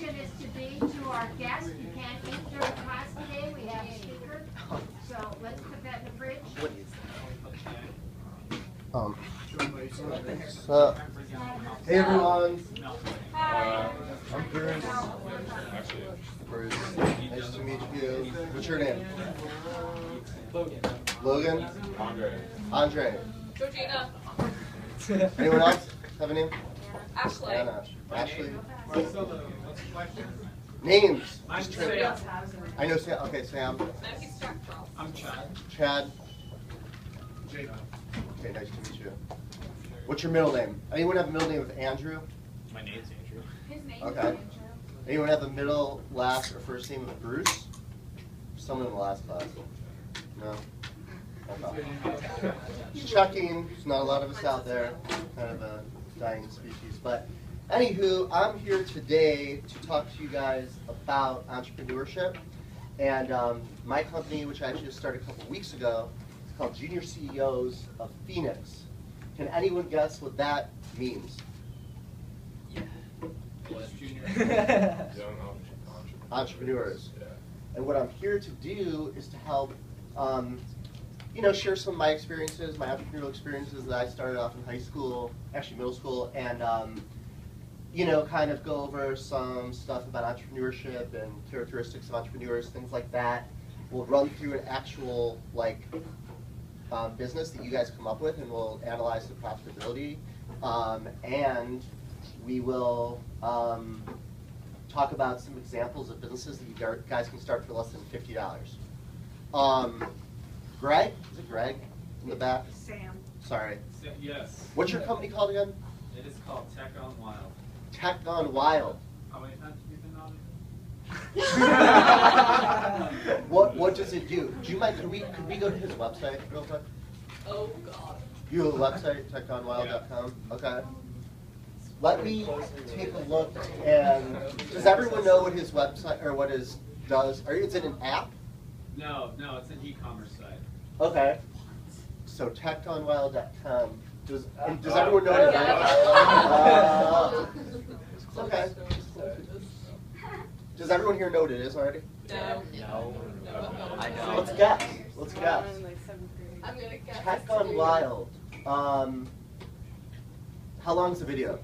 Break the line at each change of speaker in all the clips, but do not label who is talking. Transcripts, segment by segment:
introduction is to be to our guest. You can't eat during class today. We have a speaker. So let's put that in the fridge.
So, hey everyone.
Hi.
I'm Bruce. Bruce. Nice to meet you. What's your name? Logan. Andre.
Georgina.
Anyone else have a name?
Ashley.
Anna. Ashley.
Marcelo, what's the question?
Names.
I'm
Just
Sam.
I know Sam. Okay, Sam.
I'm Chad.
Chad.
Jada.
Okay, nice to meet you. What's your middle name? Anyone have a middle name of Andrew?
My name's Andrew.
His name
Okay.
is Andrew.
Anyone have a middle, last, or first name of Bruce? Someone in the last class. No? Okay. Just checking. There's not a lot of us out there. Kind of a dying species. But anywho, I'm here today to talk to you guys about entrepreneurship. And my company, which I actually just started a couple weeks ago, is called Junior CEOs of Phoenix. Can anyone guess what that means?
Young
Entrepreneurs.
Yeah.
And what I'm here to do is to help, share some of my experiences, my entrepreneurial experiences that I started off in high school, actually middle school, and kind of go over some stuff about entrepreneurship and characteristics of entrepreneurs, things like that. We'll run through an actual business that you guys come up with, and we'll analyze the profitability, and we will talk about some examples of businesses that you guys can start for less than $50. Greg? Is it Greg in the back?
Sam.
Sorry.
Yes.
What's your company called again?
It is called Tech Gone Wild.
Tech Gone Wild.
How many times have you been on it?
What does it do? Do you mind? Could we go to his website real quick?
Oh, God.
You have a website, techgonewild.com? Okay. Let me take a look. And does everyone know what his website or what his does? Is it an app?
No, it's an e-commerce site.
Okay. So techgonewild.com. Does everyone know what it is? Okay. Does everyone here know what it is already?
No.
I know.
Let's guess. Let's guess.
I'm going to guess.
Tech Gone Wild. How long's the video?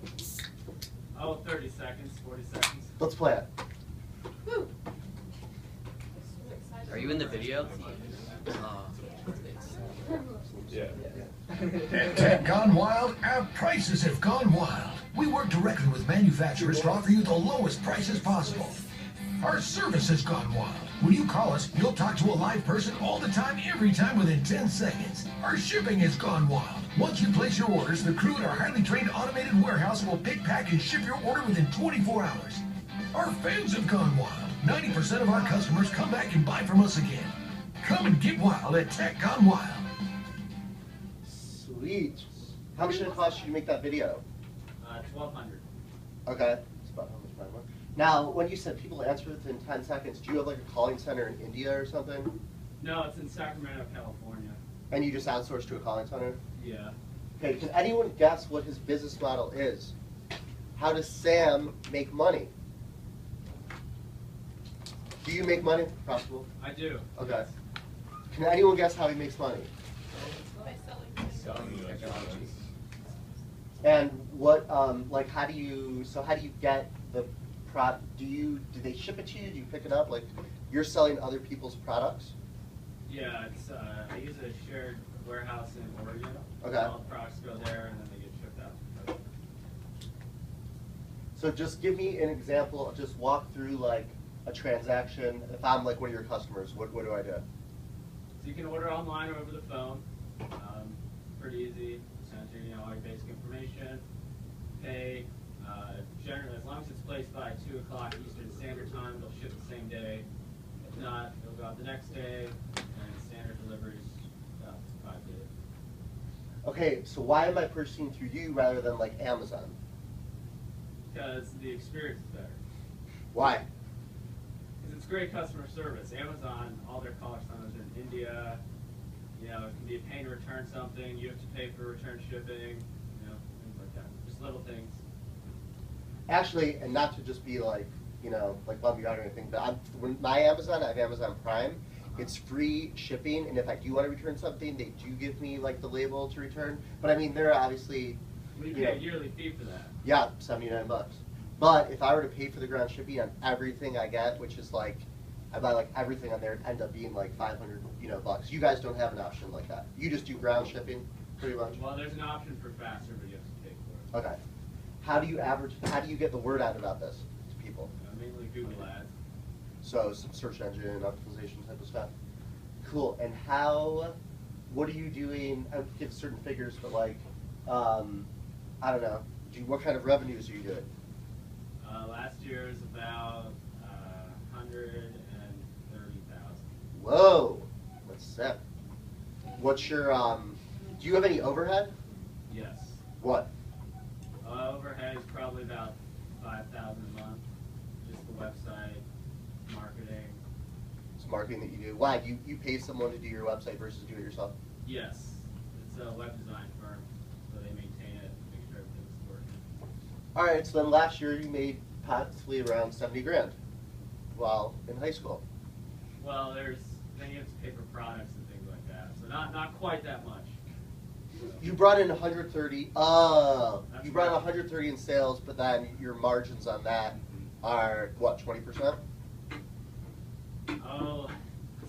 Oh, 30 seconds, 40 seconds.
Let's play it.
Woo.
Are you in the video?
Yeah.
At Tech Gone Wild, our prices have gone wild. We work directly with manufacturers to offer you the lowest prices possible. Our service has gone wild. When you call us, you'll talk to a live person all the time, every time within 10 seconds. Our shipping has gone wild. Once you place your orders, the crew at our highly trained automated warehouse will pick, pack, and ship your order within 24 hours. Our fans have gone wild. 90% of our customers come back and buy from us again. Come and get wild at Tech Gone Wild.
Sweet. How much did it cost you to make that video?
1,200.
Okay. That's about how much mine was. Now, when you said people answer within 10 seconds, do you have like a calling center in India or something?
No, it's in Sacramento, California.
And you just outsource to a calling center?
Yeah.
Okay, can anyone guess what his business model is? How does Sam make money? Do you make money? Profitable?
I do.
Okay. Can anyone guess how he makes money?
By selling.
Selling technology.
And what, how do you get the product? Do they ship it to you? Do you pick it up? Like, you're selling other people's products?
Yeah, it's I use a shared warehouse in Oregon.
Okay.
All the products go there and then they get shipped out.
So just give me an example, just walk through like a transaction. If I'm like one of your customers, what do I do?
So you can order online or over the phone. Pretty easy. Send you all your basic information. Pay. Generally, as long as it's placed by 2 o'clock Eastern Standard Time, they'll ship the same day. If not, they'll go out the next day, and standard deliveries 5 days.
Okay, so why am I purchasing through you rather than like Amazon?
Because the experience is better.
Why?
Because it's great customer service. Amazon, all their call centers are in India. It can be a pain to return something. You have to pay for return shipping. Things like that. Just little things.
Actually, and not to just be like you know, like bum you out or anything, but when my Amazon, I have Amazon Prime. It's free shipping, and if I do want to return something, they do give me like the label to return. But I mean, they're obviously,
We
you
pay
know,
a yearly fee for that.
yeah, $79. But if I were to pay for the ground shipping on everything I get, which is like, I buy like everything on there, it'd end up being like 500, you know, bucks. You guys don't have an option like that. You just do ground shipping, pretty much.
Well, there's an option for faster, but you have to pay for it.
Okay. How do you get the word out about this to people?
Mainly Google Ads.
So some search engine optimization type of stuff. Cool. And what are you doing? I would give certain figures, but like, I don't know. What kind of revenues are you doing?
Last year was about 130,000.
Whoa, that's sick. What's your, do you have any overhead?
Yes.
What?
Overhead is probably about 5,000 a month. Just the website, marketing.
It's marketing that you do. Why? You pay someone to do your website versus do it yourself?
Yes, it's a web design firm, so they maintain it, make sure everything's working.
All right, so then last year you made possibly around 70 grand while in high school.
Well, then you have to pay for products and things like that, so not quite that much.
You brought in 130. Oh,
That's
you brought in
right.
130 in sales, but then your margins on that are what, 20%?
Oh,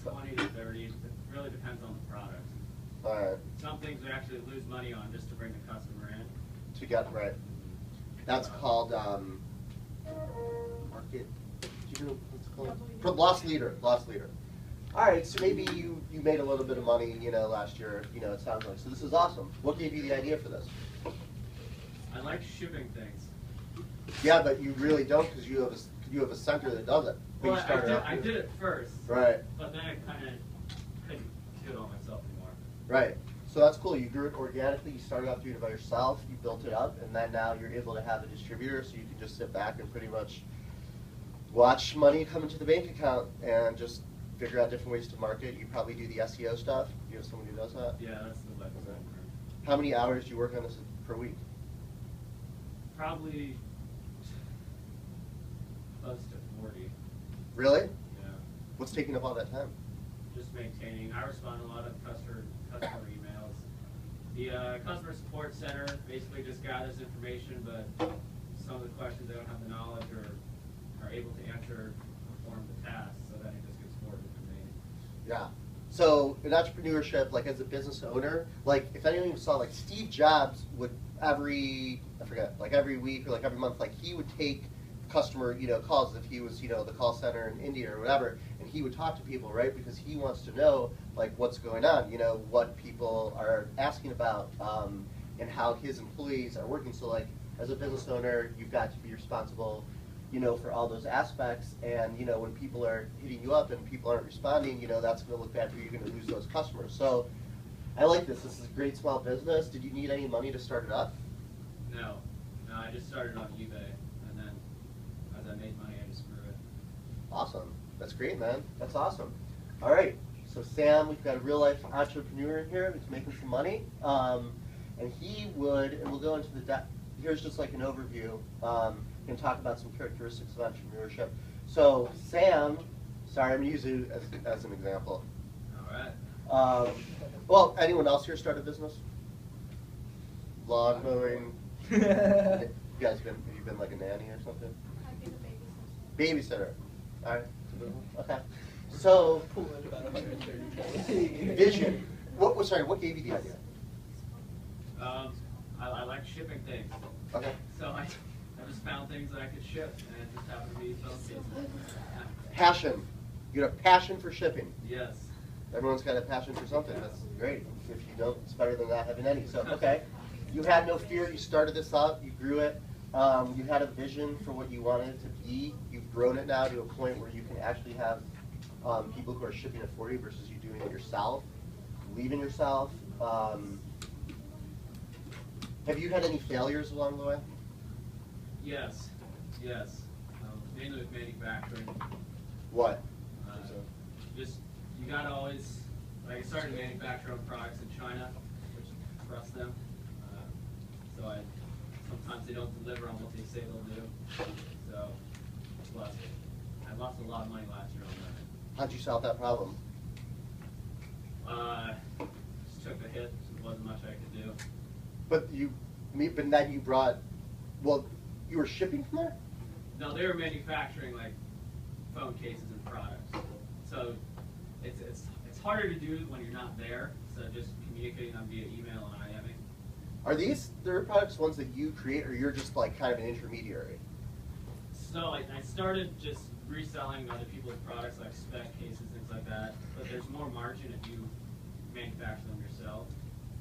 20 to 30. It really depends on the product.
All right,
Some things we actually lose money on just to bring the customer in.
to get right. That's called market. Do you know what it's called? Loss leader. Loss leader. All right, so maybe you made a little bit of money, you know, last year. You know, it sounds like. So this is awesome. What gave you the idea for this?
I like shipping things.
Yeah, but you really don't because you have a center that does it. But you
Well,
started out
I
with-
did it first,
Right.
but then I kind of couldn't do it all myself anymore.
Right. So that's cool. You grew it organically. You started off doing it by yourself. You built it up, and then now you're able to have a distributor, so you can just sit back and pretty much watch money come into the bank account and just figure out different ways to market. You probably do the SEO stuff. You have someone who does that.
Yeah, that's the web design firm.
How many hours do you work on this per week?
Probably close to 40.
Really?
Yeah.
What's taking up all that time?
Just maintaining. I respond to a lot of customer emails. The customer support center basically just gathers information, but some of the questions they don't have the knowledge or are able to answer, perform the task, so then it just gets forwarded to me.
Yeah. So in entrepreneurship, like as a business owner, like if anyone saw, like Steve Jobs would every week or like every month, like he would take customer, you know, calls if he was, you know, the call center in India or whatever, and he would talk to people, right? Because he wants to know like what's going on, you know, what people are asking about, and how his employees are working. So like as a business owner, you've got to be responsible, you know, for all those aspects. And, you know, when people are hitting you up and people aren't responding, you know, that's going to look bad for you. You're going to lose those customers. So I like this. This is a great small business. Did you need any money to start it up?
No, I just started on eBay, and then as I made money, I just grew it.
Awesome. That's great, man. That's awesome. All right. So Sam, we've got a real life entrepreneur in here who's making some money. And we'll go into here's just like an overview, and talk about some characteristics of entrepreneurship. So Sam, sorry, I'm going to use you as an example.
All right.
Well, anyone else here start a business? Lawn mowing? You guys have you been like a nanny or something?
I'd be the babysitter.
Babysitter. All right. Okay. So, vision. What gave you the idea?
I like shipping things.
Okay.
So I just found things that I could ship, and it just happened to be phone cases.
Passion. You have passion for shipping.
Yes.
Everyone's got a passion for something. That's great. If you don't, it's better than not having any. So, okay. You had no fear. You started this up. You grew it. You had a vision for what you wanted it to be. You've grown it now to a point where you can actually have people who are shipping it for you versus you doing it yourself. Believe in yourself. Have you had any failures along the way?
Yes. Mainly with manufacturing.
What?
Just, you gotta always, like I started manufacturing products in China, which trust them. Sometimes they don't deliver on what they say they'll do. So, plus lost a lot of money last year on
How'd you solve that problem?
that. Just took the hit. There wasn't much I could do.
But then you brought, well, you were shipping from there?
No, they were manufacturing like phone cases and products. So it's harder to do when you're not there. So just communicating them via email and IMing.
Are these third products ones that you create, or you're just like kind of an intermediary?
So I started just reselling other people's products like spec cases, things like that. But there's more margin if you manufacture them yourself.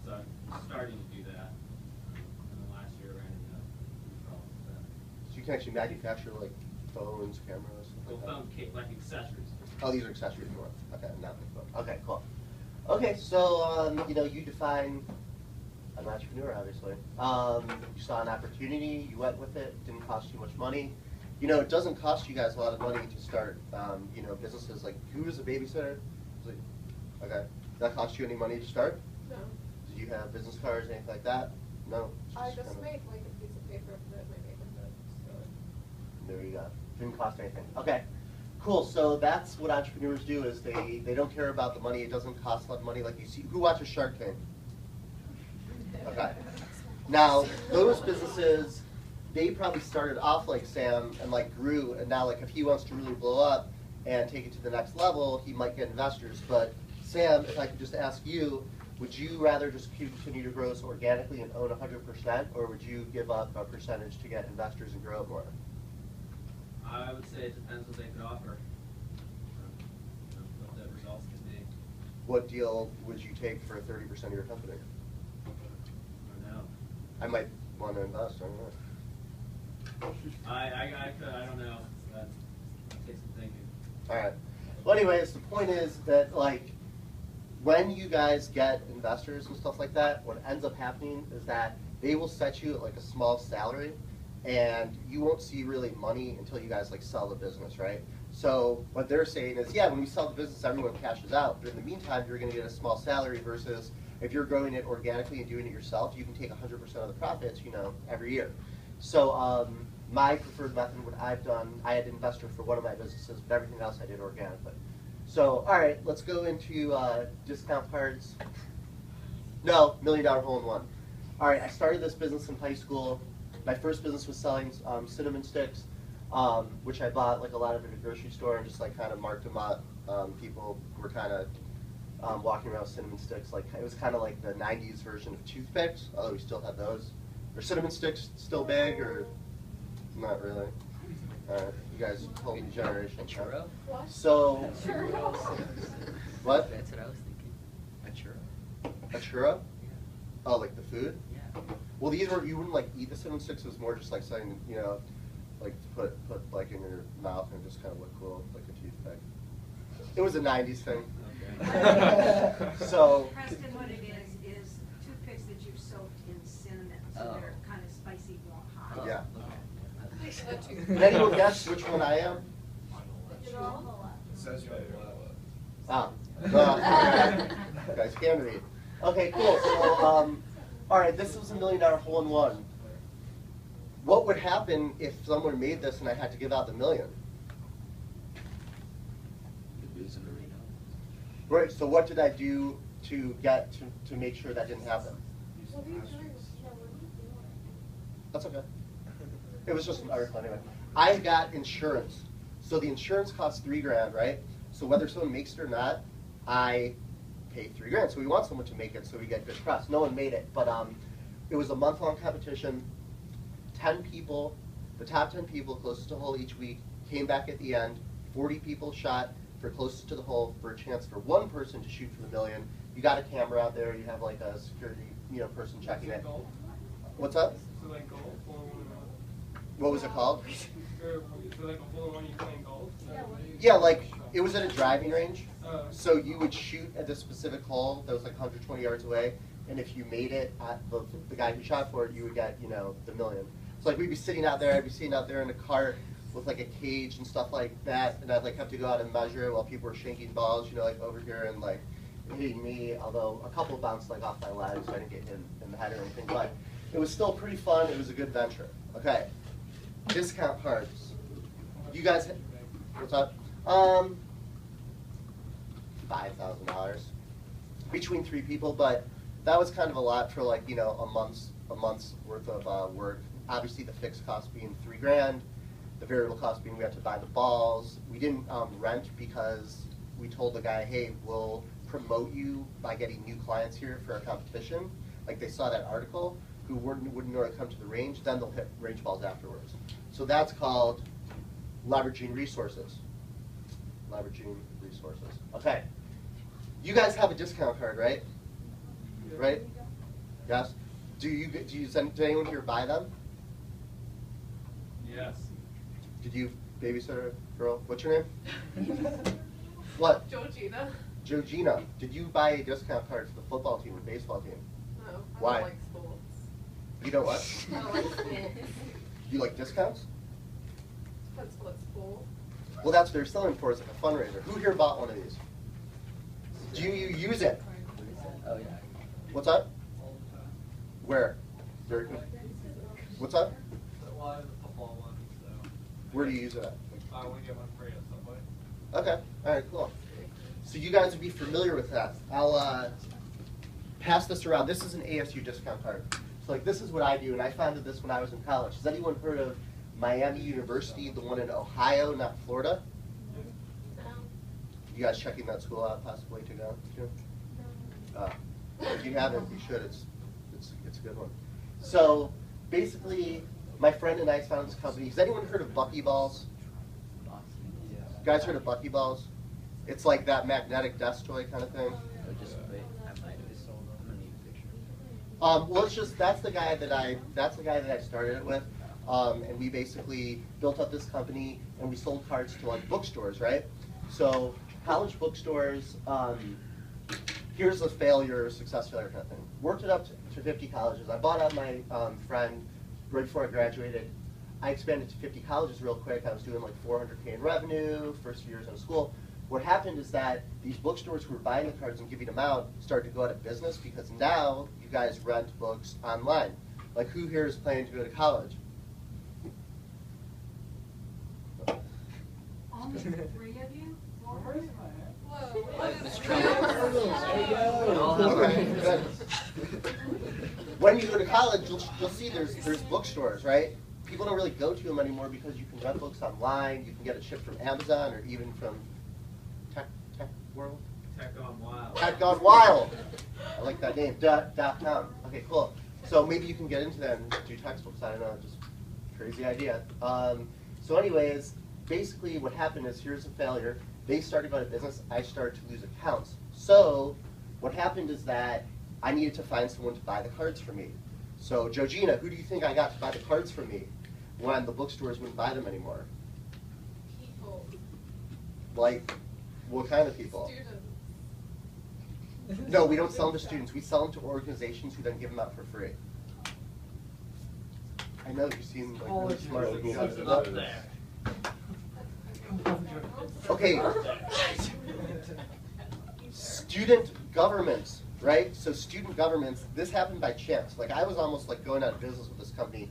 So I'm starting to do that. And then last year I ran into problems with that.
So you can actually manufacture like phones, cameras, stuff
Well,
like that?
phone case, like accessories.
Oh, these are accessories for it. Okay, not the phone. Okay, cool. Okay, so you define an entrepreneur, obviously. You saw an opportunity, you went with it, didn't cost you much money. It doesn't cost you guys a lot of money to start, businesses. Like, who is a babysitter? Like, okay, did that cost you any money to start?
No.
Did you have business cards, anything like that? No.
I
kind
just
of-
made like a piece of paper that my neighborhood. So.
There you go. Didn't cost anything. Okay, cool. So that's what entrepreneurs do, is they don't care about the money. It doesn't cost a lot of money. Like you see, who watches Shark Tank? Okay. Now, those businesses, they probably started off like Sam and like grew, and now like if he wants to really blow up and take it to the next level, he might get investors. But Sam, if I could just ask you, would you rather just continue to grow organically and own 100%, or would you give up a percentage to get investors and grow it more?
I would say it depends what they could offer. What the results can be.
What deal would you take for 30% of your company?
I don't know.
I might want to invest, I don't know.
I don't know. That takes some thinking.
All right. Well, anyways, the point is that, like, when you guys get investors and stuff like that, what ends up happening is that they will set you at, like, a small salary, and you won't see really money until you guys, like, sell the business, right? So what they're saying is, yeah, when we sell the business, everyone cashes out. But in the meantime, you're going to get a small salary versus if you're growing it organically and doing it yourself, you can take 100% of the profits, every year. So my preferred method, what I've done, I had an investor for one of my businesses, but everything else I did organically. So, all right, let's go into discount cards. No, $1 Million Hole-in-One. All right, I started this business in high school. My first business was selling cinnamon sticks, which I bought like a lot of at a grocery store and just like kind of marked them up. People were kind of walking around with cinnamon sticks. Like it was kind of like the '90s version of toothpicks, although we still had those. Are cinnamon sticks still big or not really? You guys, whole new generation.
A churro?
So, what?
That's what I was thinking. A churro?
A churro? Oh, like the food?
Yeah.
Well, these were, you wouldn't like eat the cinnamon sticks. It was more just like saying, like put like in your mouth and just kind of look cool, like a toothpick. It was a '90s thing. So.
Preston, what it is toothpicks that you've soaked in cinnamon, so
Oh.
they're kind of spicy, hot.
Yeah.
Okay.
Can anyone guess which one I am? Ah. You guys can read. Okay, cool. So, all right, this was $1 Million Hole-in-One. What would happen if someone made this and I had to give out the million? Right. So what did I do to get to make sure that didn't happen? That's okay. It was just an article anyway. I got insurance. So the insurance costs $3,000, right? So whether someone makes it or not, I pay $3,000. So we want someone to make it so we get good press. No one made it, but it was a month-long competition. 10 people, the top 10 people closest to the hole each week came back at the end. 40 people shot for closest to the hole for a chance for one person to shoot for the million. You got a camera out there. You have like a security, person checking it. What's up?
So like golf,
What was it called?
so like a hole-in-one you playing golf?
Yeah, like it was at a driving range.
Uh,
So you would shoot at this specific hole that was like 120 yards away, and if you made it at the guy who shot for it, you would get, the million. So like we'd be sitting out there, I'd be sitting out there in a cart with like a cage and stuff like that, and I'd like have to go out and measure it while people were shanking balls, like over here and like hitting me, although a couple bounced like off my legs, so I didn't get hit in the head or anything, but it was still pretty fun. It was a good venture. Okay, discount cards. You guys, What's up? $5,000 between 3 people, but that was kind of a lot for like, you know, a month's worth of work. Obviously the fixed cost being $3,000, the variable cost being we had to buy the balls. We didn't rent because we told the guy, hey, we'll promote you by getting new clients here for our competition. Like they saw that article, who wouldn't normally come to the range, then they'll hit range balls afterwards. So that's called leveraging resources. Leveraging resources. Okay. You guys have a discount card, right? Right? Yes. Did anyone here buy them?
Yes.
Did you babysit a girl? What's your name? What?
Georgina.
Georgina. Did you buy a discount card for the football team or baseball team?
No, I
Why?
don't like sports.
You know what?
I don't like sports.
You like discounts?
Depends what sport.
Well, that's what they're selling for. It's like a fundraiser. Who here bought one of these? Do you use it?
Oh, yeah.
What's up? Where? Very good. What's up?
A lot of the football ones, so.
Where do you use it at?
I want to get one free at Subway.
Okay. All right. Cool. So you guys would be familiar with that. I'll pass this around. This is an ASU discount card. So like this is what I do, and I founded this when I was in college. Has anyone heard of Miami University, the one in Ohio, not Florida? You guys checking that school out possibly to go to? If you haven't, you should. It's a good one. So basically, my friend and I founded this company. Has anyone heard of Buckyballs? You guys heard of Buckyballs? It's like that magnetic desk toy kind of thing.
Oh, just wait. I might have sold them. I'm gonna need a picture.
Well, it's just that's the guy that I started it with, and we basically built up this company and we sold cards to like bookstores, right? So college bookstores. Here's a failure, success failure kind of thing. Worked it up to 50 colleges. I bought out my friend right before I graduated. I expanded to 50 colleges real quick. I was doing like $400K in revenue, first few years in school. What happened is that these bookstores who were buying the cards and giving them out started to go out of business because now you guys rent books online. Like who here is planning to go to college?
Only 3 of you? 4?
Okay, good. When you go to college, you'll see there's bookstores, right? People don't really go to them anymore because you can rent books online. You can get it shipped from Amazon or even from Tech World.
Tech Gone Wild.
Tech Gone Wild. I like that name. .com. Okay, cool. So maybe you can get into that and do textbooks. I don't know, just crazy idea. So anyways, basically what happened is here's a failure. They started going out of business. I started to lose accounts. So what happened is that I needed to find someone to buy the cards for me. So Georgina, who do you think I got to buy the cards for me when the bookstores wouldn't buy them anymore?
People.
Like, what kind of people?
Students.
No, we don't sell them to students. We sell them to organizations who then give them out for free. I know you seem like really smart. Looking
Up there.
Okay. Student governments, right? So student governments, this happened by chance. Like I was almost like going out of business with this company.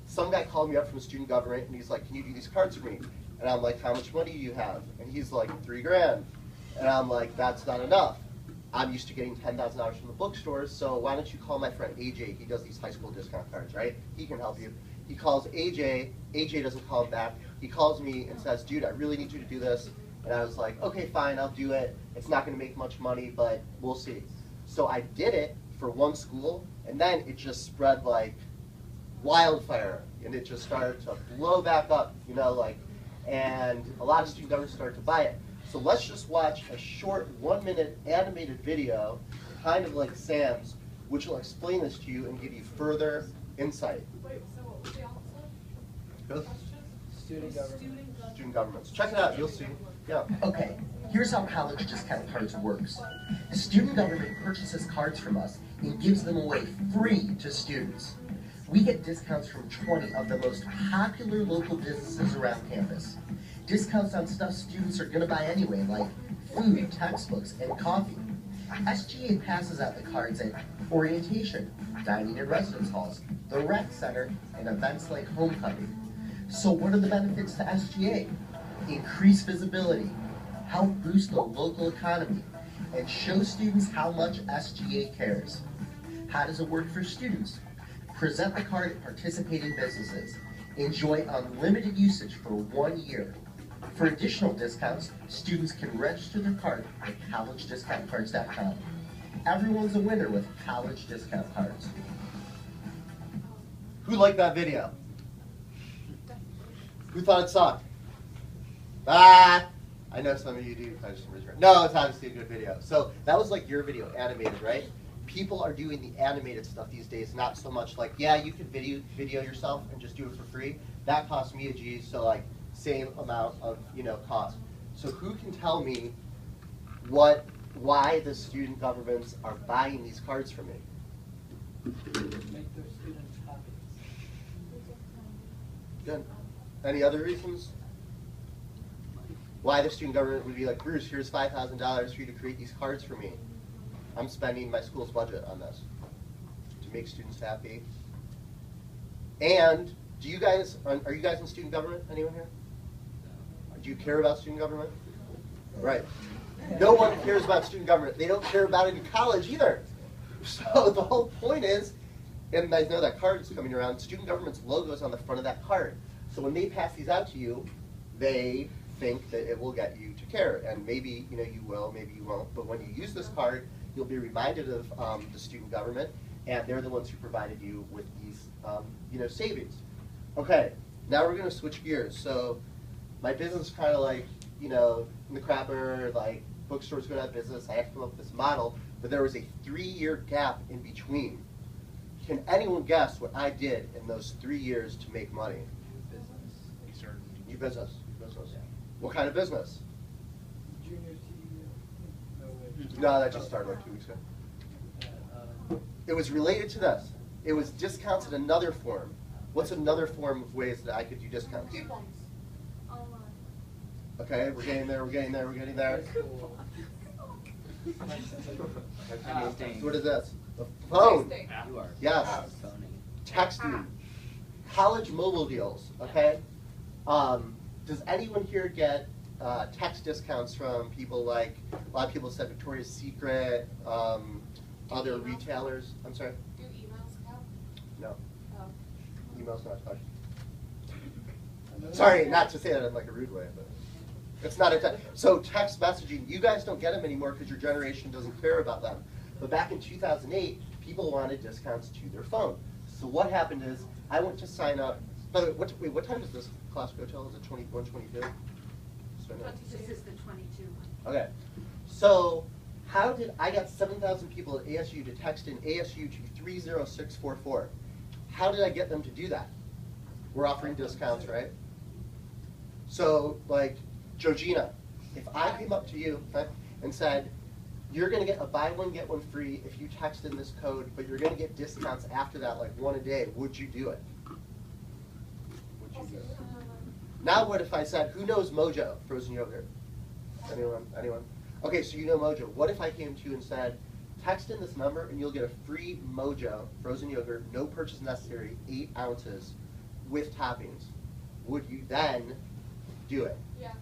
Some guy called me up from student government and he's like, can you do these cards for me? And I'm like, how much money do you have? And he's like, $3,000. And I'm like, that's not enough. I'm used to getting $10,000 from the bookstores, so why don't you call my friend AJ? He does these high school discount cards, right? He can help you. He calls AJ. AJ doesn't call him back. He calls me and says, dude, I really need you to do this. And I was like, okay, fine, I'll do it. It's not going to make much money, but we'll see. So I did it for one school, and then it just spread like wildfire, and it just started to blow back up, you know, like, and a lot of student governments started to buy it. So let's just watch a short 1-minute animated video, kind of like Sam's, which will explain this to you and give you further insight.
Wait, so what was the answer?
Good.
Student government.
Student governments. Check it out, you'll see. Yeah.
Okay, here's how college discount cards works. The student government purchases cards from us and gives them away free to students. We get discounts from 20 of the most popular local businesses around campus. Discounts on stuff students are gonna buy anyway, like food, textbooks, and coffee. SGA passes out the cards at orientation, dining and residence halls, the rec center, and events like homecoming. So what are the benefits to SGA? increase visibility, help boost the local economy, and show students how much SGA cares. How does it work for students? Present the card at participating businesses. Enjoy unlimited usage for 1 year. For additional discounts, students can register their card at collegediscountcards.com. Everyone's a winner with college discount cards.
Who liked that video? Who thought it sucked? Ah! I know some of you do. No, it's obviously a good video. So that was like your video, animated, right? People are doing the animated stuff these days, not so much like, yeah, you can video yourself and just do it for free. That costs me a G, so like same amount of cost. So who can tell me why the student governments are buying these cards from me?
Make their students happy.
Good. Any other reasons? Why the student government would be like, Bruce, here's $5,000 for you to create these cards for me. I'm spending my school's budget on this to make students happy. And are you guys in student government? Anyone here? Do you care about student government? Right. No one cares about student government. They don't care about it in college either. So the whole point is, and I know that card is coming around, student government's logo is on the front of that card. So when they pass these out to you, they think that it will get you to care. And maybe you will, maybe you won't. But when you use this card, you'll be reminded of the student government, and they're the ones who provided you with these savings. Okay, now we're going to switch gears. So my business is kind of like, in the crapper, like bookstores go out of business. I have to come up with this model, but there was a 3-year gap in between. Can anyone guess what I did in those 3 years to make money? New business. What kind of business?
Junior CEO. No way.
No, that just started like 2 weeks ago. It was related to this. It was discounts in another form. What's another form of ways that I could do discounts?
Coupons. Online.
Okay, we're getting there, we're getting there, we're getting there. What is this? The phone.
Texting.
You are
Yes.
phoning.
Texting. College mobile deals, okay? Does anyone here get text discounts from people like, a lot of people said Victoria's Secret, other retailers? I'm sorry?
Do emails count?
No.
Oh.
Email's not touched. Sorry, not to say that in like a rude way, but it's not a text. So text messaging, you guys don't get them anymore because your generation doesn't care about them. But back in 2008, people wanted discounts to their phone. So what happened is, I went to sign up. By the way, what time does this class go till? Is it 21, 22?
This is the 22 one.
Okay. So how did I got 7,000 people at ASU to text in ASU to 30644? How did I get them to do that? We're offering discounts, right? So, like, Georgina, if I came up to you and said, you're going to get a buy one, get one free if you text in this code, but you're going to get discounts after that, like one a day, would you do it? Would you do it? Now what if I said, who knows Mojo, frozen yogurt? Anyone? Anyone? Okay, so you know Mojo. What if I came to you and said, text in this number and you'll get a free Mojo frozen yogurt, no purchase necessary, 8 ounces with toppings? Would you then do it?
Yeah.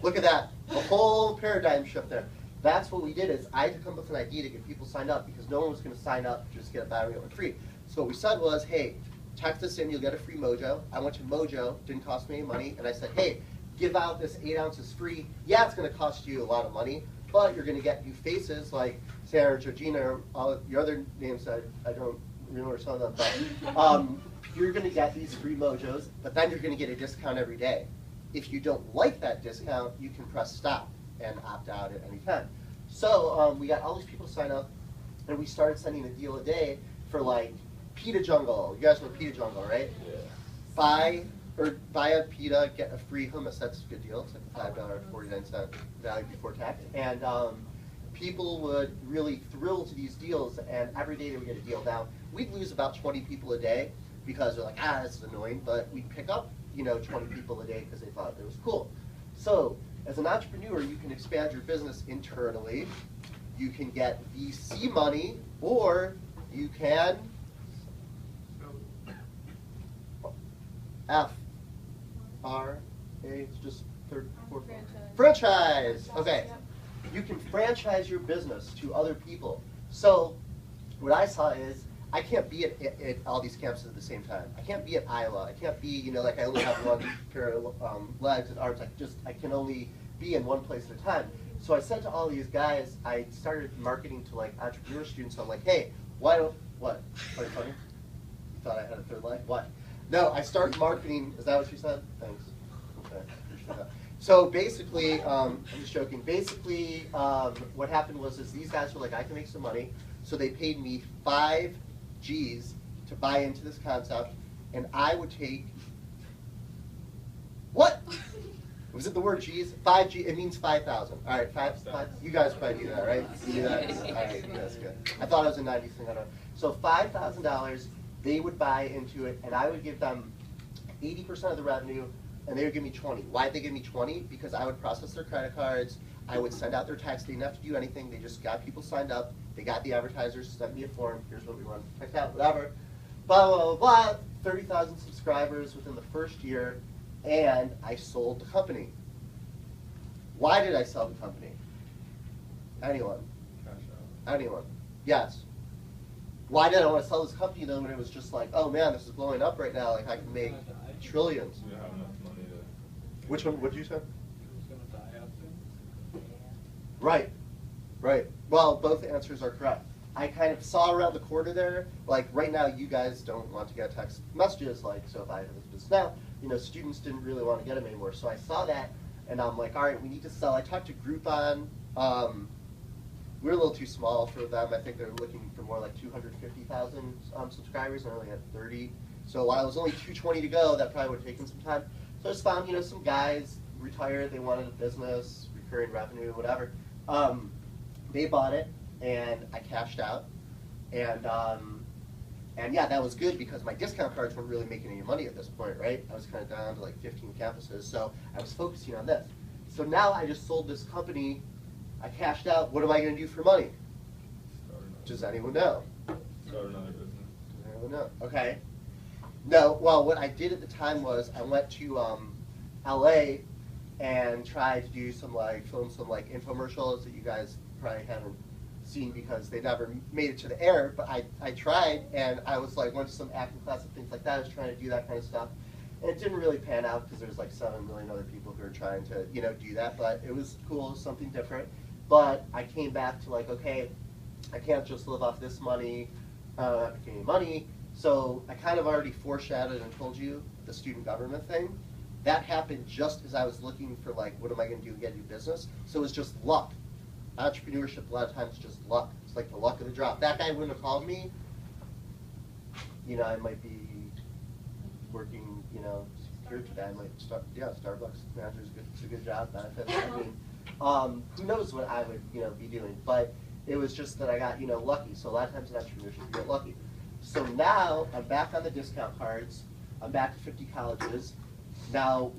Look at that, a whole paradigm shift there. That's what we did is I had to come up with an idea to get people signed up because no one was going to sign up to just get a buy one, get one free. So what we said was, hey, text us in, you'll get a free Mojo. I went to Mojo, didn't cost me any money, and I said, hey, give out this 8 ounces free. Yeah, it's going to cost you a lot of money, but you're going to get new faces like Sarah, Georgina, all your other names that I don't remember some of them, but you're going to get these free Mojos, but then you're going to get a discount every day. If you don't like that discount, you can press stop and opt out at any time. So we got all these people sign up, and we started sending a deal a day for like Pita Jungle. You guys know Pita Jungle, right? Yeah. Buy a pita, get a free hummus. That's a good deal. It's like a $5.49 value before tax. And people would really thrill to these deals, and every day they would get a deal. Now, we'd lose about 20 people a day because they're like, this is annoying, but we'd pick up 20 people a day because they thought it was cool. So, as an entrepreneur, you can expand your business internally. You can get VC money, or you can It's just third, fourth.
Franchise.
Franchise. Okay.
Yep.
You can franchise your business to other people. So what I saw is I can't be at all these campuses at the same time. I can't be at Iowa. I can't be, you know, like I only have one pair of legs at Arts. I can only be in one place at a time. So I said to all these guys, I started marketing to like entrepreneur students. I'm like, hey, why don't, what? Are you funny? You thought I had a third leg? What? No, I started marketing, is that what you said? Thanks. Okay, appreciate that. So basically, I'm just joking. Basically, what happened was these guys were like, I can make some money. So they paid me 5 G's to buy into this concept, and I would take, what? Was it the word G's? 5 G, it means 5,000. All right, five, you guys probably do that, right? You do that? All right, that's good. I thought it was a 90s thing, I don't know. So $5,000, they would buy into it, and I would give them 80% of the revenue, and they would give me 20. Why'd they give me 20? Because I would process their credit cards, I would send out their text, they didn't have to do anything, they just got people signed up, they got the advertisers, sent me a form, here's what we want to check out, whatever. Blah, blah, blah, blah, 30,000 subscribers within the first year, and I sold the company. Why did I sell the company? Anyone? Anyone? Yes. Why did I want to sell this company though when it was just like, oh man, this is blowing up right now, like I can make trillions.
We have enough money to.
Which one, what did you say?
Who's gonna die out soon?
Right, right. Well, both answers are correct. I kind of saw around the corner there, like right now you guys don't want to get text messages, like so if I have this business now, you know, students didn't really want to get them anymore. So I saw that and I'm like, all right, we need to sell. I talked to Groupon. We're a little too small for them. I think they're looking for more like 250,000 subscribers, and I only had 30. So while it was only 220 to go, that probably would have taken some time. So I just found, you know, some guys retired, they wanted a business, recurring revenue, whatever. They bought it, and I cashed out. And yeah, that was good because my discount cards weren't really making any money at this point, right? I was kind of down to like 15 campuses, so I was focusing on this. So now I just sold this company. I cashed out. What am I going to do for money? Does anyone know?
Start another business.
Does anyone know? Okay. No. Well, what I did at the time was I went to LA and tried to do some film some infomercials that you guys probably haven't seen because they never made it to the air. But I tried, and I was like went to some acting class and things like that. I was trying to do that kind of stuff. And it didn't really pan out because there's like 7 million other people who are trying to, you know, do that. But it was cool, it was something different. But I came back to like, okay, I can't just live off this money, not making any money. So I kind of already foreshadowed and told you the student government thing. That happened just as I was looking for like, what am I going to do to get a new business? So it was just luck. Entrepreneurship, a lot of times, is just luck. It's like the luck of the drop. That guy wouldn't have called me. You know, I might be working, you know, security today. I might start, yeah, Starbucks manager is good. It's a good job. Benefits. I mean, who knows what I would, you know, be doing? But it was just that I got, you know, lucky. So a lot of times in entrepreneurship, you get lucky. So now I'm back on the discount cards. I'm back to 50 colleges. Now,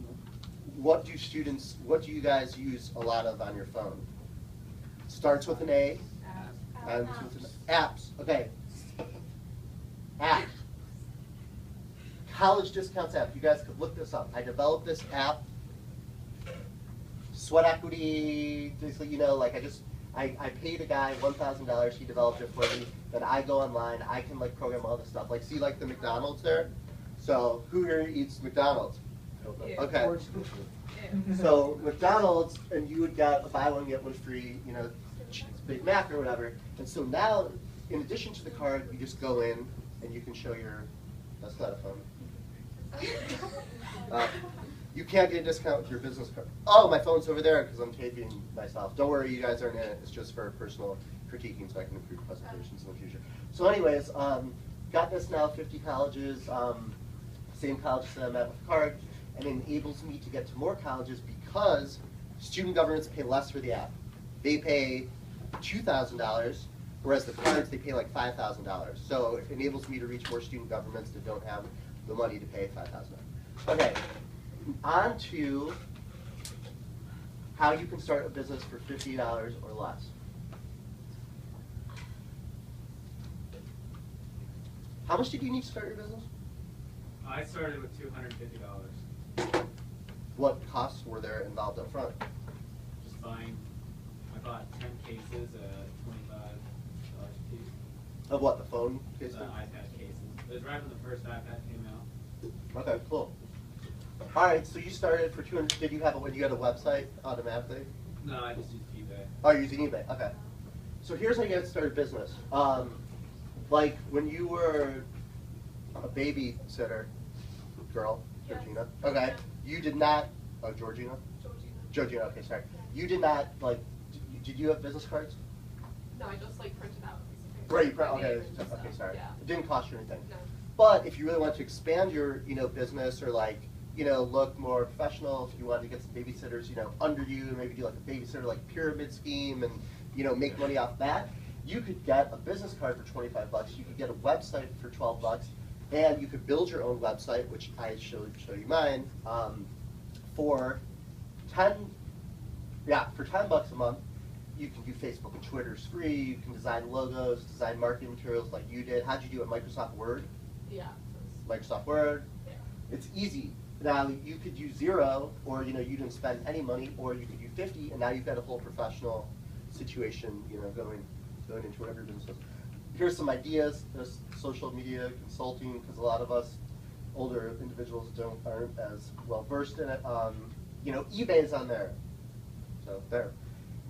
what do you guys use a lot of on your phone? Starts with an A. Ends with an apps. Okay. App. College discounts app. You guys could look this up. I developed this app. Sweat equity. Basically, you know, like I paid a guy $1,000. He developed it for me. Then I go online. I can like program all this stuff. Like see like the McDonald's there. So who here eats McDonald's? Okay. So McDonald's, and you would get a buy one get one free, you know, Big Mac or whatever. And so now, in addition to the card, you just go in and you can show your. That's not a phone. You can't get a discount with your business card. Oh, my phone's over there because I'm taping myself. Don't worry, you guys aren't in it. It's just for personal critiquing so I can improve presentations in the future. So anyways, got this now, 50 colleges, same colleges that I'm at with the card, and it enables me to get to more colleges because student governments pay less for the app. They pay $2,000, whereas the cards, they pay like $5,000. So it enables me to reach more student governments that don't have the money to pay $5,000. Okay. On to how you can start a business for $50 or less. How much did you need to start your business?
I started with $250.
What costs were there involved up front?
Just buying, I bought 10 cases at $25 a piece.
Of what, the phone case?
iPad cases. It was right when the first iPad came out.
Okay, cool. All right, so you started for 200. Did you have you had a website automatically?
No, I just used eBay.
Oh, you're using eBay. Okay. So here's how you get started business. Like when you were a babysitter girl,
Yes.
Georgina. Okay. You did not. Oh, Georgina.
Georgina.
Georgina. Okay, sorry. You did not like. Did you have business cards?
No, I just like printed out a piece of paper.
Right.
My
Okay.
name and stuff.
Okay. Sorry.
Yeah.
It didn't cost you anything.
No.
But if you really want to expand your, business or like, look more professional, if you wanted to get some babysitters, under you, and maybe do like a babysitter like pyramid scheme and, make money off that, you could get a business card for $25. You could get a website for $12, and you could build your own website, which I show you mine, for $10 a month. You can do Facebook and Twitter's free. You can design logos, design marketing materials like you did. How'd you do it? Microsoft Word?
Yeah.
Microsoft Word.
Yeah.
It's easy. Now you could use 0, or you didn't spend any money, or you could do 50, and now you've got a whole professional situation, going into whatever your business is. Here's some ideas. There's social media consulting, because a lot of us older individuals aren't as well versed in it. eBay is on there. So there.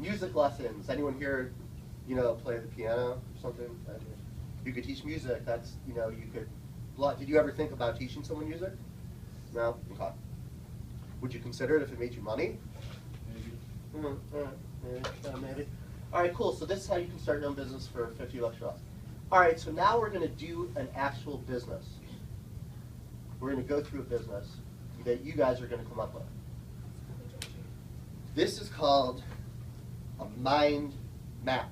Music lessons. Anyone here, play the piano or something? You could teach music. That's, you could. Did you ever think about teaching someone music? No? Okay. Would you consider it if it made you money?
Maybe.
All right. Maybe. All right, cool. So this is how you can start your own business for $50 or less. All right, so now we're going to do an actual business. We're going to go through a business that you guys are going to come up with. This is called a mind map.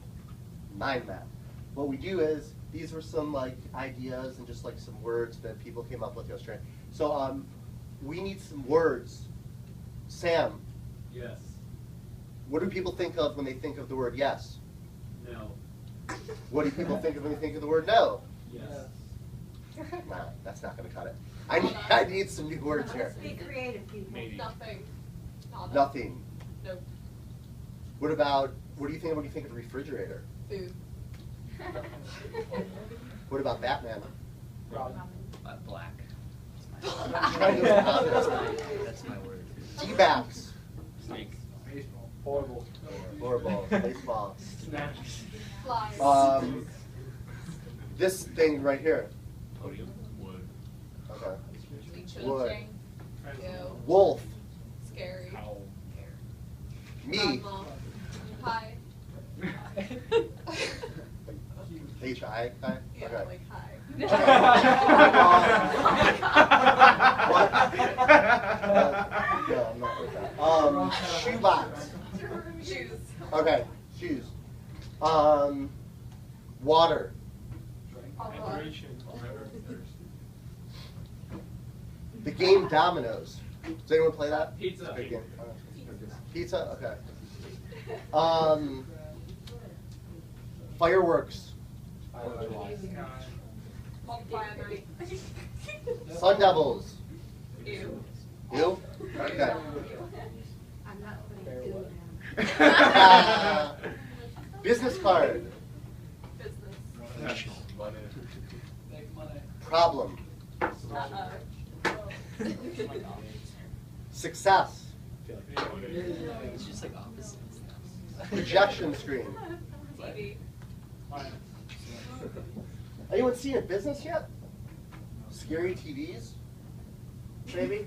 Mind map. What we do is, these were some ideas and just some words that people came up with yesterday. So we need some words. Sam,
Yes.
what do people think of when they think of the word yes?
No.
What do people think of when they think of the word no?
Yes.
Nah, that's not going to cut it. I need some new words here.
Be creative, people.
Maybe.
Nothing. Nada.
Nothing.
Nope.
What do you think when you think of the refrigerator?
Food.
What about Batman?
Black.
Trying to go positive.
That's my word.
D-backs.
Snake.
Baseball. Horrible.
Horrible. Baseball.
Snacks.
Flies.
This thing right here.
Podium. Wood.
Okay.
Chilling. Ew.
Wolf.
Scary.
Owl.
Me.
Mom. Hi.
H-I?
Yeah,
Okay.
like hi.
What? No, I'm not with that. Shoebox.
Shoes.
Okay, shoes. Water.
Hydration.
The game Dominoes. Does anyone play that?
Pizza.
It's a big game. Pizza? Okay. Fireworks.
Multiply on 9.
Sun Devils.
Ew.
You? Okay.
I'm not putting ew down.
Business card.
Business.
Money.
Problem. Success.
It's just like opposites.
Projection screen.
TV.
Anyone seen a business yet? Scary TVs? Maybe?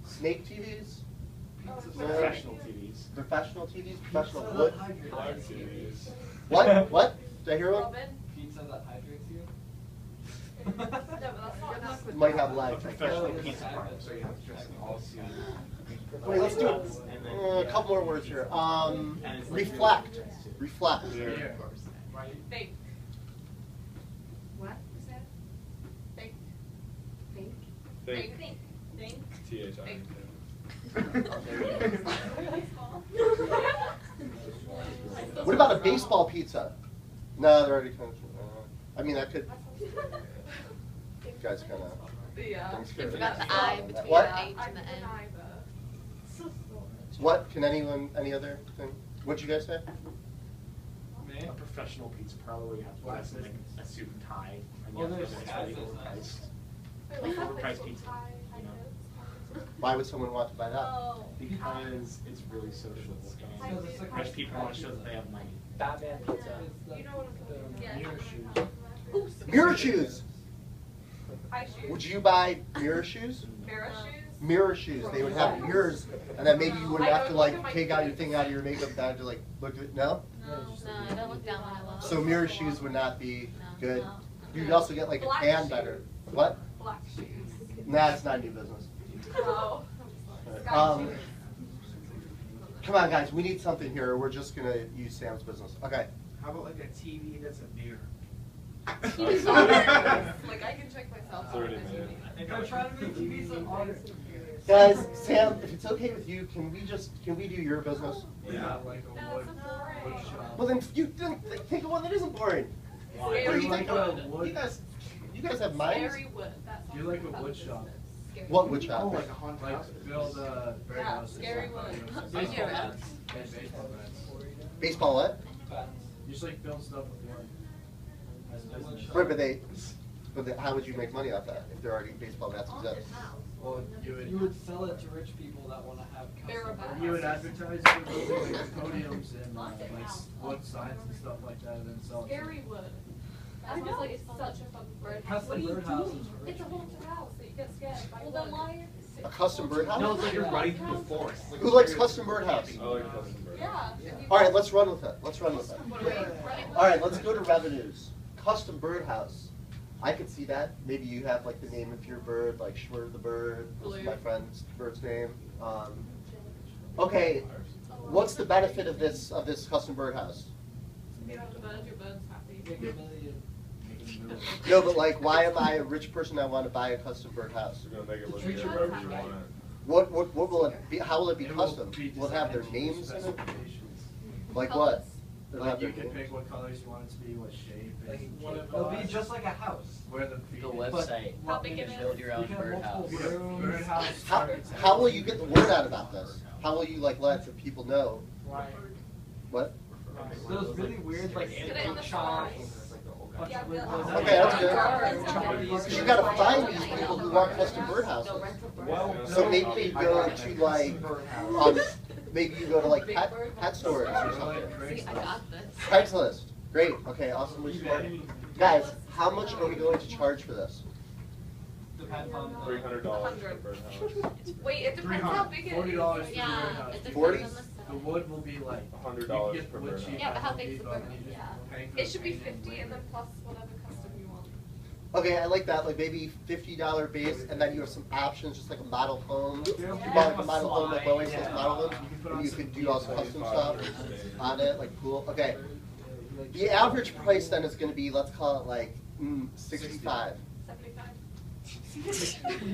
Snake TVs?
Professional TVs.
Professional TVs? Professional wood?
Live TVs.
What? What? Did I hear one?
Robin.
Pizza that hydrates you.
No, but that's not good.
Might have legs. I
Professional
can't.
pizza parlor, so you have to dress in all suits.
Wait, let's do a couple more words here. Reflect. Reflect.
Think.
What is that?
Think.
Think?
Think.
Think. Think.
T-H-I.
What about a baseball pizza? No, they're already kind of. I mean, that could. You guys kind of.
The,
I'm scared.
forgot
the
I
between
between
What?
the H and the N.
What, can anyone, any other thing? What'd you guys say?
A professional pizza parlor where you have to dress in like a suit and tie. And
Well,
you have to
there's
go really
cafes.
overpriced. Like overpriced pizza, you know?
Why would someone want to buy that?
Because it's really social.
Because it's like
Rich people want to show that they have money.
Batman pizza.
You know what I'm saying?
Mirror shoes.
Mirror shoes!
High shoes.
Would you buy mirror shoes?
Mirror shoes?
Mirror shoes, they would have mirrors, and then maybe you wouldn't have to like take out your thing out of your makeup bag to like look at it, no?
No, I don't look down when I look.
So mirror shoes would not be good.
No.
You'd also get like a
Black
tan
shoes.
better. What?
Black shoes.
Nah, it's not new business.
Oh.
Um, come on guys, we need something here, or we're just gonna use Sam's business. Okay.
How about like a TV that's a mirror?
Like I can check myself.
It's already made.
They're trying to make TVs look honest.
Guys, Sam, if it's okay with you, can we do your business?
Yeah, like a
No,
wood
it's boring.
shop.
Well then, think of one that isn't boring. What do you think of? You guys have minds?
Scary wood. That's
You like a wood shop.
What wood shop?
Oh, like a haunted house.
Build a
Yeah, scary wood.
Baseball
Yeah.
bats. And baseball bats.
Baseball what?
You just like build stuff with wood. As a business.
Right, but how would you make money off that if there already baseball bats exist?
Well, you would sell it to rich people that want to have
Barrel
custom.
bats.
You would advertise it, building like podiums and like wood signs and stuff like that, and then sell it.
Scary wood. That
I know.
sounds like it's such a fun bird house.
Custom birdhouses for rich
It's a
people.
haunted house, so you get scared by
Well, then
wood.
why?
A custom birdhouse?
No, it's like you're right in the forest.
Who likes custom birdhouse?
I like custom bird.
Yeah.
All right, let's run with it. Let's run with it.
What are we running with?
All right, let's go to revenues. Custom birdhouse. I could see that. Maybe you have like the name of your bird, like Schmur the bird. This is my friend's bird's name. Okay, what's the benefit of this custom birdhouse?
You don't have to bird, your bird's happy.
Make a million.
No, but like, why am I a rich person that want to buy a custom birdhouse?
You're gonna make it look good wherever you want it.
What will it be? How will it be
It will
custom?
be
Will it have their
designed to
names in it?
specifications.
Like what? It'll
Like
have
you
their
can
name?
pick what colors you want it to be, what shape.
Like,
and
it'll be just like a house.
where the feet.
The
But
website.
How big it is?
Build your own
you can have
birdhouse.
multiple rooms. Birdhouse.
How will you get the word out about this? How will you like let the people know? What?
Those really weird like
Put it in
antique
the
shops.
sign.
Bunch
Yeah,
of
Bill.
windows.
Okay, that's good.
Charlies.
You gotta find these people who want custom birdhouses. So maybe you go to like, maybe you go to like pet stores or something.
See, I got this.
Craigslist. Great. Okay, awesome. We're smart. Guys, how much are we going to charge for this?
Depends on the-
$300 for a birdhouse.
Wait, it depends how big it is.
$40 for the
Yeah,
birdhouse.
it depends
40?
on the
The wood will be like
$100
you can get
per
wood
birdhouse.
sheet
Yeah, but how
Home
big's the
Depot, and
birdhouse?
you just
Yeah.
paying for
It should be
the painting
50 and then
labor.
plus whatever custom you want.
Okay, I like that. Like maybe $50 base, and then you have some options, just like a model home. If you
Yeah.
bought like a model home that Boeing
Yeah.
says model home,
You can put
and
on
you
some
could do all the custom stuff on it, like cool. Okay,
Like,
the average price then is going to be, let's call it like 65.
75.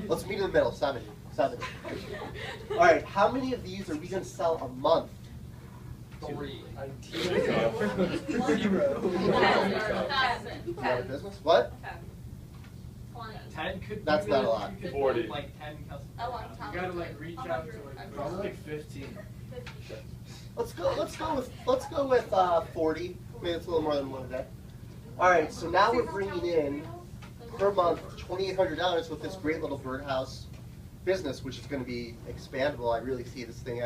Let's meet in the middle, 70. All right, how many of these are we going to sell a month?
3.
You have a business? What?
10 could
That's
you
not
could-
a lot.
You could
40.
put like 10 custom.
I want
You gotta like reach out to like probably like 15.
Let's go with 40. Maybe it's a little more than one a day. All right, so now we're bringing in per month $2,800 with this great little birdhouse business, which is going to be expandable. I really see this thing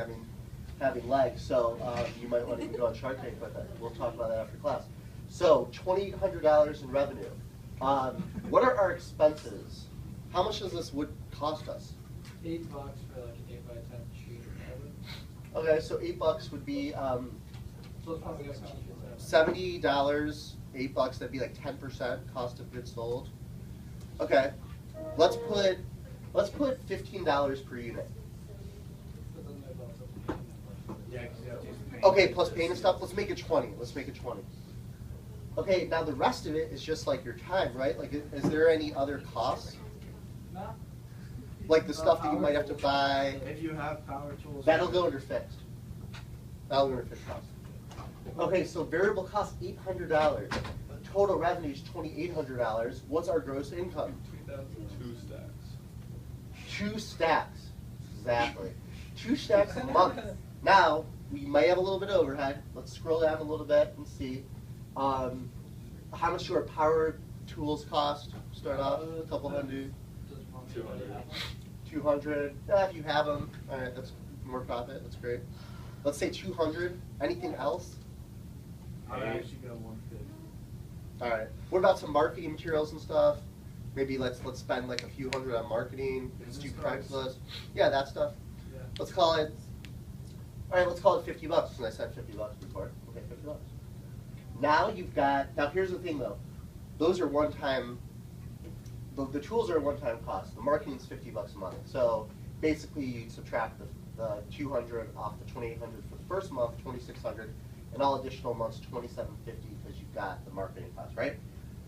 having legs. So you might want to go on Shark Tank with it. We'll talk about that after class. So $2,800 in revenue. What are our expenses? How much does this wood cost us?
$8 for like an 8x10 sheet or whatever.
Okay, so $8 would be
So it's probably gonna cost you
$70, $8. That'd be like 10% cost of goods sold. Okay, let's put $15 per unit.
But then there's also yeah, 'cause you have to use the paint.
Okay, plus paint and stuff. Let's make it 20. Let's make it 20. Okay, now the rest of it is just like your time, right? Like, is there any other costs?
No.
Like the stuff that you might have to buy?
If you have power tools.
That'll go under fixed. That'll go under fixed cost. Okay, so variable cost $800. Total revenue is $2,800. What's our gross income?
2 stacks.
2 stacks. Exactly. 2 stacks a month. Now, we may have a little bit of overhead. Let's scroll down a little bit and see. How much do our power tools cost? Start off, a couple hundred.
200.
200. If you have them, all right, that's more profit. That's great. Let's say 200. Anything else?
I actually go 150.
All right. What about some marketing materials and stuff? Maybe let's spend like a few hundred on marketing. Let's do Craigslist. Yeah, that stuff.
Yeah.
Let's call it. All right, let's call it $50. And I said $50 before. Okay, $50. Now you've got. Now here's the thing though. Those are one-time. The tools are a one-time cost. The marketing's $50 a month. So basically, you subtract the 200 off the 2,800 for the first month, 2,600, and all additional months 2,750 because you've got the marketing cost, right?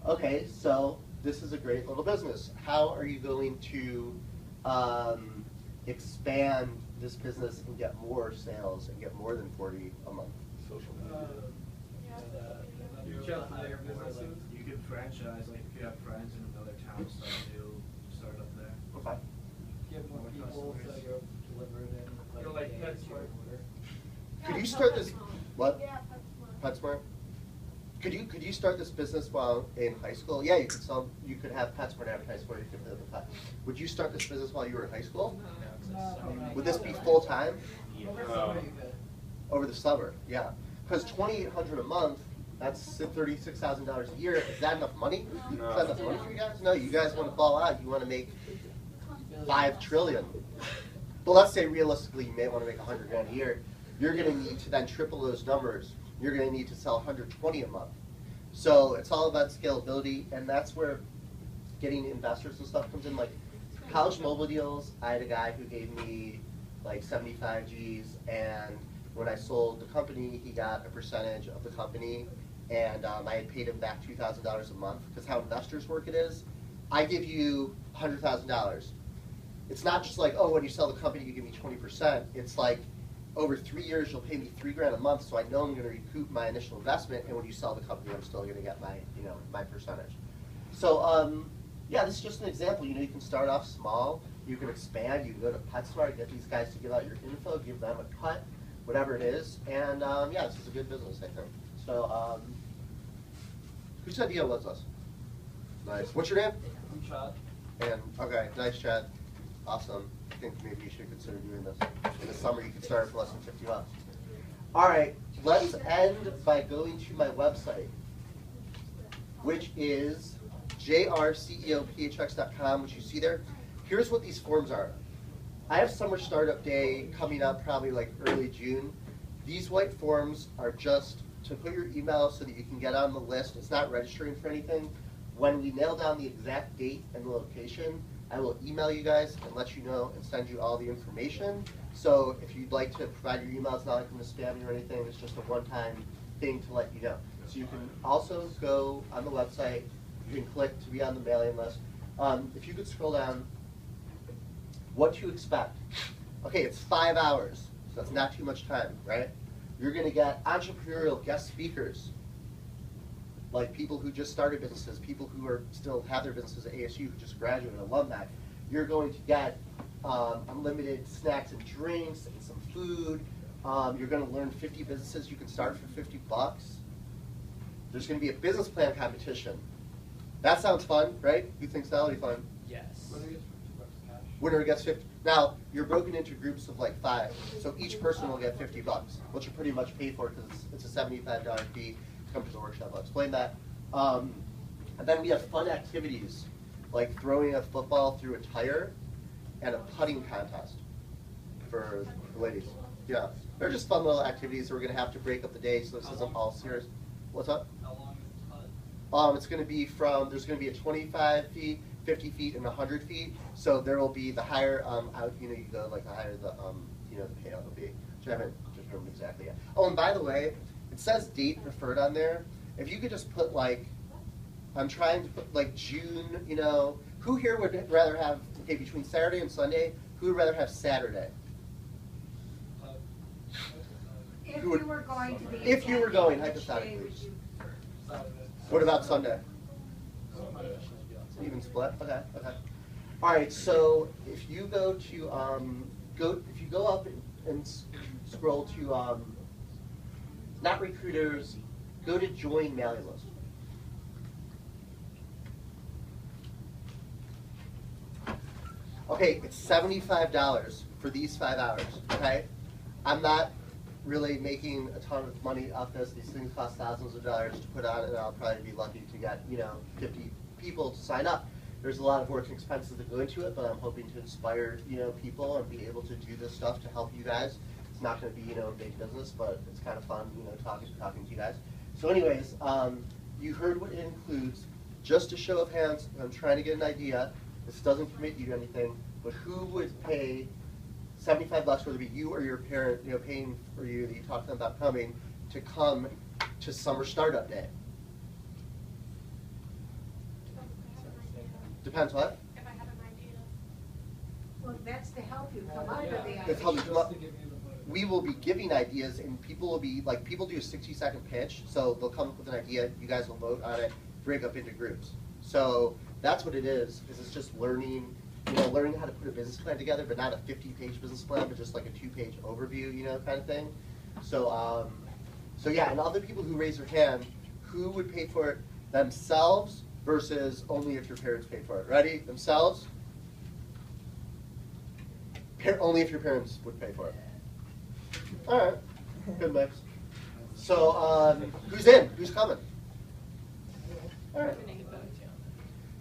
Okay, so this is a great little business. How are you going to expand this business and get more sales and get more than 40 a month?
Social media.
You could franchise, like if you have friends in another town, start up there.
Okay.
Give more people to go deliver it in.
You're like PetSmart.
Could you start this? What? PetSmart. Could you start this business while in high school? Yeah, you could sell. You could have PetSmart advertised for you. Could live with that. Would you start this business while you were in high school? Would this be full time? Over the summer, yeah. Because $2,800 a month, that's $36,000 a year. Is that enough money? Is that enough money for you guys? No, you guys want to ball out. You want to make $5 trillion. But let's say realistically, you may want to make $100,000 a year. You're going to need to then triple those numbers. You're going to need to sell 120 a month. So it's all about scalability, and that's where getting investors and stuff comes in. Like College Mobile Deals, I had a guy who gave me like 75 G's, and when I sold the company, he got a percentage of the company, and I had paid him back $2,000 a month. Because how investors work it is, I give you $100,000. It's not just like, oh, when you sell the company, you give me 20%. It's like, over 3 years, you'll pay me $3,000 a month, so I know I'm going to recoup my initial investment, and when you sell the company, I'm still going to get my, my percentage. So, yeah, this is just an example. You can start off small, you can expand, you can go to PetSmart, get these guys to give out your info, give them a cut, whatever it is, and yeah, this is a good business, I think. So, whose idea was this? Nice. What's your name?
I'm Chad.
And okay, nice, Chad. Awesome. I think maybe you should consider doing this. In the summer, you could start for less than $50. All right, let's end by going to my website, which is jrceophx.com, which you see there. Here's what these forms are. I have Summer Startup Day coming up probably like early June. These white forms are just to put your email so that you can get on the list. It's not registering for anything. When we nail down the exact date and the location, I will email you guys and let you know and send you all the information. So if you'd like to provide your email, it's not like I'm going to spam you or anything. It's just a one-time thing to let you know. So you can also go on the website. You can click to be on the mailing list. If you could scroll down, what to expect. Okay, it's 5 hours, so that's not too much time, right? You're going to get entrepreneurial guest speakers, like people who just started businesses, people who are still have their businesses at ASU, who just graduated, alumni. You're going to get unlimited snacks and drinks and some food. You're going to learn 50 businesses you can start for $50. There's going to be a business plan competition. That sounds fun, right? Who thinks that'll be fun?
Yes.
Winner gets 50. Now, you're broken into groups of like 5, so each person will get $50, which you pretty much pay for because it's a $75 fee to come to the workshop. I'll explain that. And then we have fun activities, like throwing a football through a tire and a putting contest for the ladies. Yeah, they're just fun little activities. So we're going to have to break up the day, so this isn't all serious. What's up?
How long is the putt?
It's going to be from, there's going to be a 25 feet, 50 feet, and 100 feet. So there will be the higher out, you go like the higher the, the payout will be, which I haven't determined exactly yet. Oh, and by the way, it says date preferred on there. If you could just put like, I'm trying to put like June, who here would rather have, okay, between Saturday and Sunday, who would rather have Saturday?
If you were going to be.
If you were going,
which day
hypothetically.
would you prefer?
What about Sunday? Even split? Okay, okay. All right, so if you go to, if you go up and scroll to, not recruiters, go to join mailing list. Okay, it's $75 for these 5 hours, okay? I'm not really making a ton of money off this. These things cost thousands of dollars to put on, and I'll probably be lucky to get, 50 people to sign up. There's a lot of work and expenses that go into it, but I'm hoping to inspire, people and be able to do this stuff to help you guys. It's not going to be, a big business, but it's kind of fun, talking to you guys. So anyways, you heard what it includes. Just a show of hands, I'm trying to get an idea. This doesn't commit you to anything, but who would pay $75, whether it be you or your parent, paying for you that you talked to them about coming, to come to Summer Startup Day? Depends what?
If I have an idea.
Well, that's to help you come up with the idea.
That's how we come up. We will be giving ideas, and people will be, like, people do a 60-second pitch, so they'll come up with an idea, you guys will vote on it, break up into groups. So that's what it is it's just learning, learning how to put a business plan together, but not a 50-page business plan, but just like a 2-page overview, kind of thing. So, so yeah, and other people who raise their hand, who would pay for it themselves versus only if your parents paid for it? Ready? Themselves? Only if your parents would pay for it. All right, good mix. So, who's in? Who's coming? All right.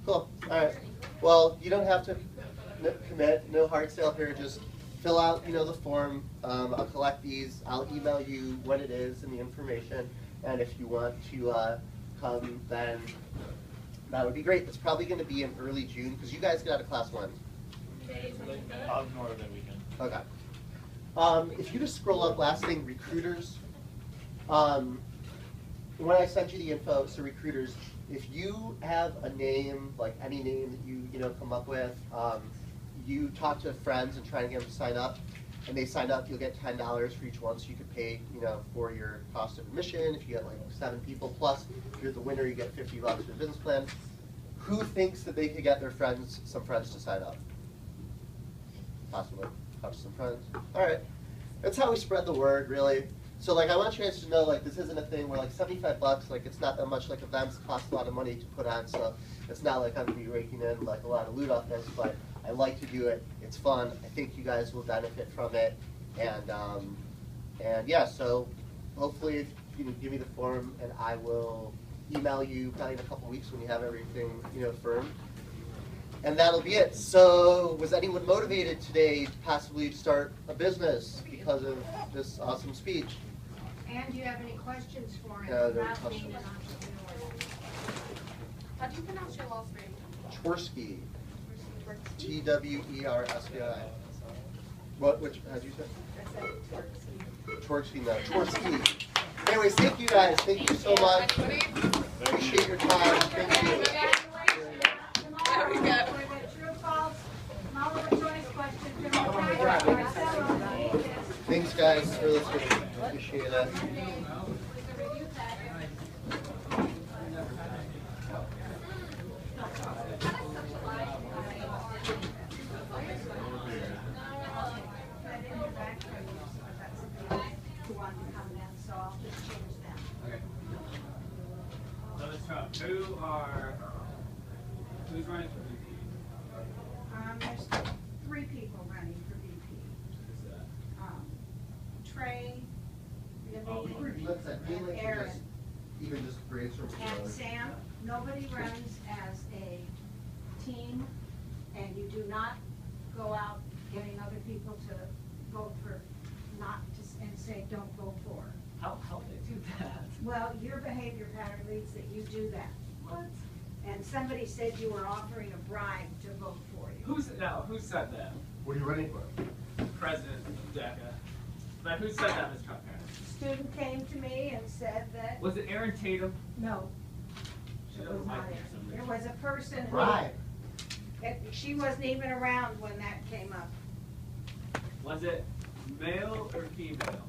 Cool. All right. Well, you don't have to commit. No hard sale here. Just fill out, the form. I'll collect these. I'll email you what it is and the information. And if you want to come, then that would be great. It's probably going to be in early June because you guys get out of class when?
I'll ignore that weekend.
Okay. If you just scroll up, last thing, recruiters. When I sent you the info, so recruiters, if you have a name, like any name that you come up with, you talk to friends and try to get them to sign up, and they sign up, you'll get $10 for each one, so you could pay, for your cost of admission. If you get like 7 people plus, if you're the winner, you get $50 for the business plan. Who thinks that they could get their friends, some friends to sign up? Possibly. Talk to some friends. All right. That's how we spread the word, really. So, like, I want you guys to know, like, this isn't a thing where, like, $75, like, it's not that much. Like, events cost a lot of money to put on, so it's not like I'm going to be raking in, like, a lot of loot off this, but I like to do it. It's fun. I think you guys will benefit from it. And yeah, so hopefully, if you can give me the form, and I will email you probably in a couple weeks when you have everything, firm. And that'll be it. So, was anyone motivated today to possibly start a business because of this awesome speech?
And do you have any questions for him
Yeah, there are
about being
questions.
an entrepreneur?
How do you pronounce your last name?
Twerski. Twerski. Which, how'd you say? Twerski, no. Twerski. Anyways, thank you guys. Thank you so much. Appreciate your time. Thank you.
Very good.
True or false, multiple choice questions.
Thanks, guys, for listening. Appreciate it.
So I'll just change them.
Okay. So let's start. Who's running for VP?
There's 3 people running for VP.
Who's that?
Trey,
Listen,
Aaron,
even just brainstorm.
and Sam. Nobody runs as a team, and you do not go out getting other people to vote for, and say, don't vote for.
How they do that?
Well, your behavior pattern leads that you do that.
What?
And somebody said you were offering a bribe to vote for you.
Who said that?
What are you running for?
President of DECA. But who said that, Ms. Trump?
Student came to me and said that,
Was it Aaron Tatum?
no,
She
it
doesn't
was
like
not
me
it.
for some
There
reason.
was a person who,
Right.
she wasn't even around when that came up.
Was it male or female?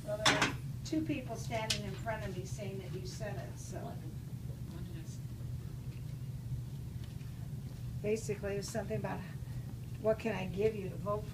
Well, there were 2 people standing in front of me saying that you said it, so. Basically, it was something about, what can I give you to vote for?